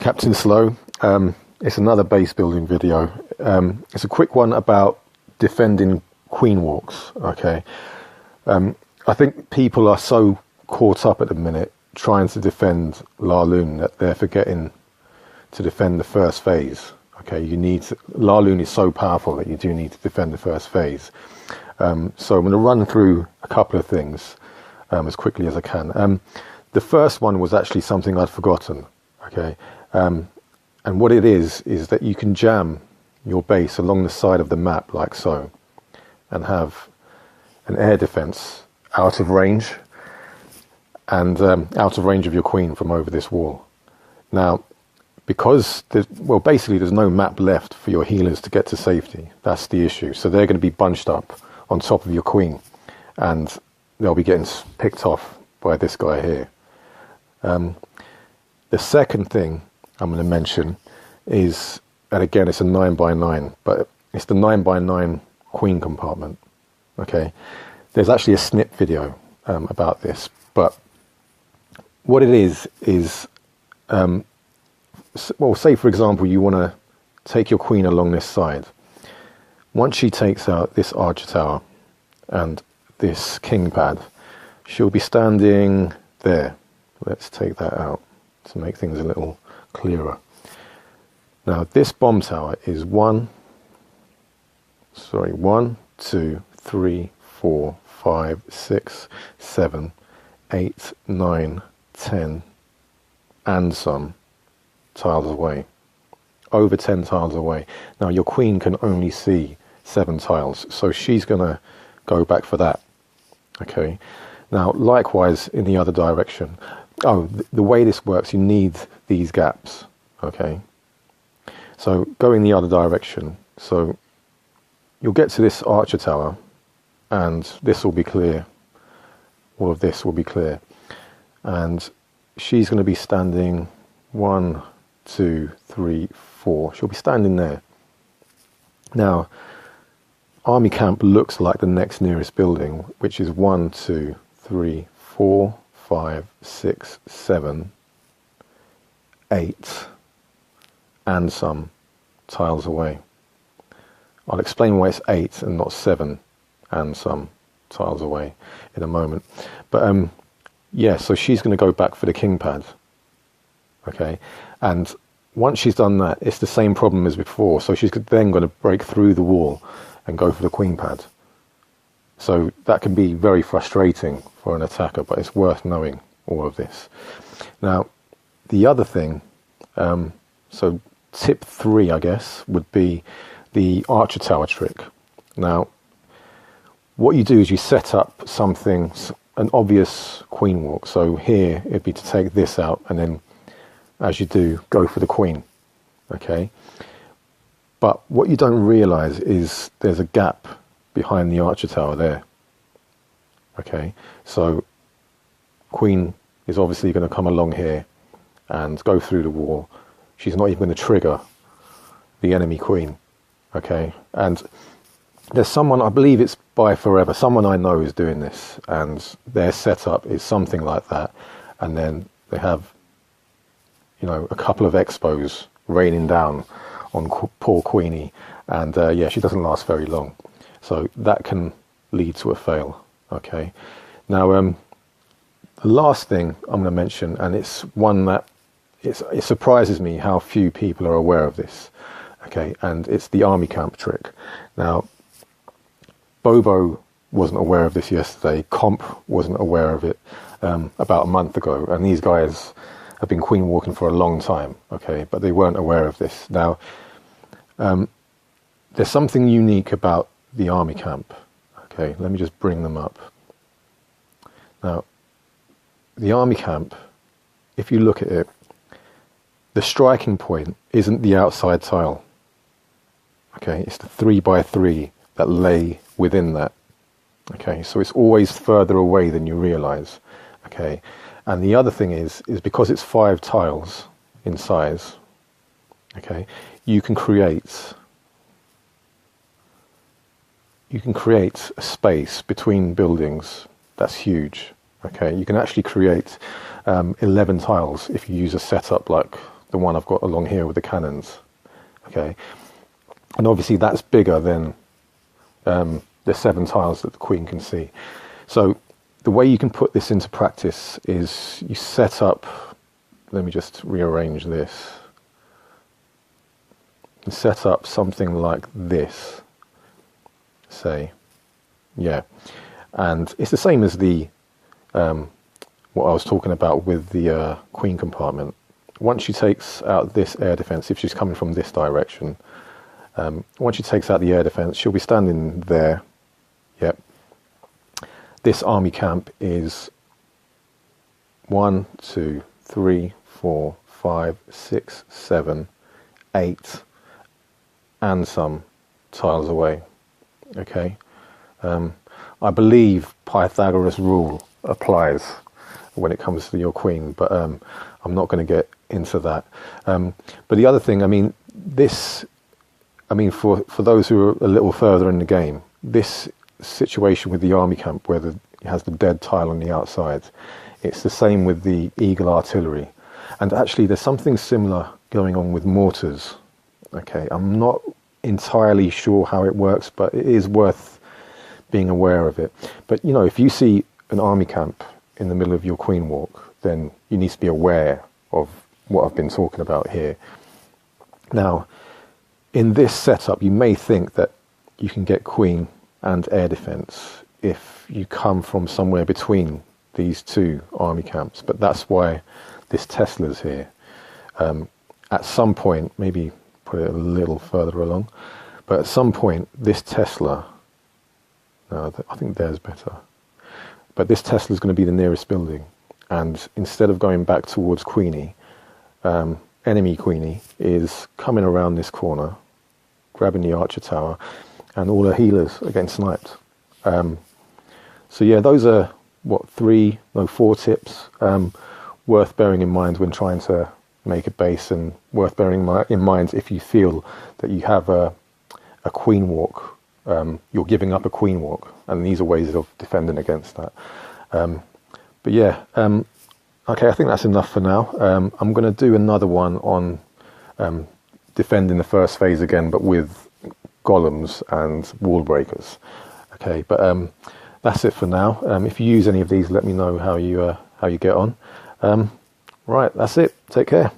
Captain Slow. It's another base building video. It's a quick one about defending queen walks. Okay, I think people are so caught up at the minute trying to defend Laloon that they're forgetting to defend the first phase. Okay, Laloon is so powerful that you do need to defend the first phase. So I'm going to run through a couple of things as quickly as I can. The first one was actually something I'd forgotten. Okay, and what it is that you can jam your base along the side of the map like so, and have an air defense out of range, and out of range of your queen from over this wall. Now, because basically there's no map left for your healers to get to safety. That's the issue. So they're going to be bunched up on top of your queen, and they'll be getting picked off by this guy here. The second thing I'm going to mention is, and again, it's a 9x9, but it's the 9x9 queen compartment. Okay, there's actually a snip video about this, but what it is, well, say for example you want to take your queen along this side. Once she takes out this archer tower and this king pad, she'll be standing there. Let's take that out to make things a little clearer. Now this bomb tower is 1, 2, 3, 4, 5, 6, 7, 8, 9, 10 and some tiles away, over 10 tiles away. Now your queen can only see 7 tiles, so she's gonna go back for that. Okay, now likewise in the other direction. The way this works, you need these gaps. Okay, so go in the other direction, so you'll get to this archer tower and this will be clear, all of this will be clear, and she's going to be standing 1, 2, 3, 4. She'll be standing there. Now, army camp looks like the next nearest building, which is 1, 2, 3, 4, 5, 6, 7, 8, and some tiles away. I'll explain why it's 8 and not 7 and some tiles away in a moment. But yeah, so she's going to go back for the king pad. Okay, and once she's done that, it's the same problem as before. So she's then going to break through the wall and go for the queen pad. So that can be very frustrating for an attacker, but it's worth knowing all of this. Now, the other thing, so tip 3, I guess, would be the archer tower trick. Now, what you do is you set up something, an obvious queen walk. So here it'd be to take this out, and then as you do, go for the queen. Okay, but what you don't realize is there's a gap behind the archer tower there. Okay, so queen is obviously going to come along here and go through the wall. She's not even going to trigger the enemy queen. Okay, and there's someone, I believe it's by Forever, someone I know is doing this, and their setup is something like that, and then they have, you know, a couple of expos raining down on poor Queenie, and yeah, she doesn't last very long, so that can lead to a fail. Okay, now the last thing I'm going to mention, and it's one that it surprises me how few people are aware of this. Okay, and it's the army camp trick. Now, Bobo wasn't aware of this yesterday. Comp wasn't aware of it about a month ago, and these guys have been queen walking for a long time. Okay, but they weren't aware of this. Now, there's something unique about the army camp. Okay, let me just bring them up. Now, the army camp, if you look at it, the striking point isn't the outside tile. Okay, it's the 3x3 that lay within that. Okay, so it's always further away than you realize. Okay, and the other thing is because it's 5 tiles in size. Okay, you can create a space between buildings that's huge. Okay, you can actually create 11 tiles if you use a setup like the one I've got along here with the cannons. Okay, and obviously that's bigger than the 7 tiles that the queen can see. So the way you can put this into practice is you set up, let me just rearrange this, you set up something like this, say, yeah, and it's the same as the what I was talking about with the queen compartment. Once she takes out this air defense, if she's coming from this direction, once she takes out the air defense, she'll be standing there. Yep. This army camp is 1, 2, 3, 4, 5, 6, 7, 8, and some tiles away. Okay. I believe Pythagoras' rule applies when it comes to your queen, but I'm not going to get into that. But the other thing, I mean, for those who are a little further in the game, this situation with the army camp where it has the dead tile on the outside, it's the same with the Eagle artillery. And actually there's something similar going on with mortars. Okay, I'm not entirely sure how it works, but it is worth being aware of it. But, you know, if you see an army camp in the middle of your queen walk, then you need to be aware of what I've been talking about here. Now, in this setup, you may think that you can get queen and air defense if you come from somewhere between these two army camps, but that's why this Tesla's here. At some point, maybe put it a little further along, but at some point this Tesla, no, I think there's better, but this Tesla is going to be the nearest building, and instead of going back towards Queenie, enemy Queenie is coming around this corner, grabbing the archer tower, and all her healers are getting sniped. So yeah, those are 4 tips worth bearing in mind when trying to make a base, and worth bearing in mind if you feel that you have a queen walk, you're giving up a queen walk, and these are ways of defending against that. But yeah, okay, I think that's enough for now. I'm going to do another one on defending the first phase again, but with golems and wall breakers. Okay, but that's it for now. If you use any of these, let me know how you get on. Right, that's it. Take care.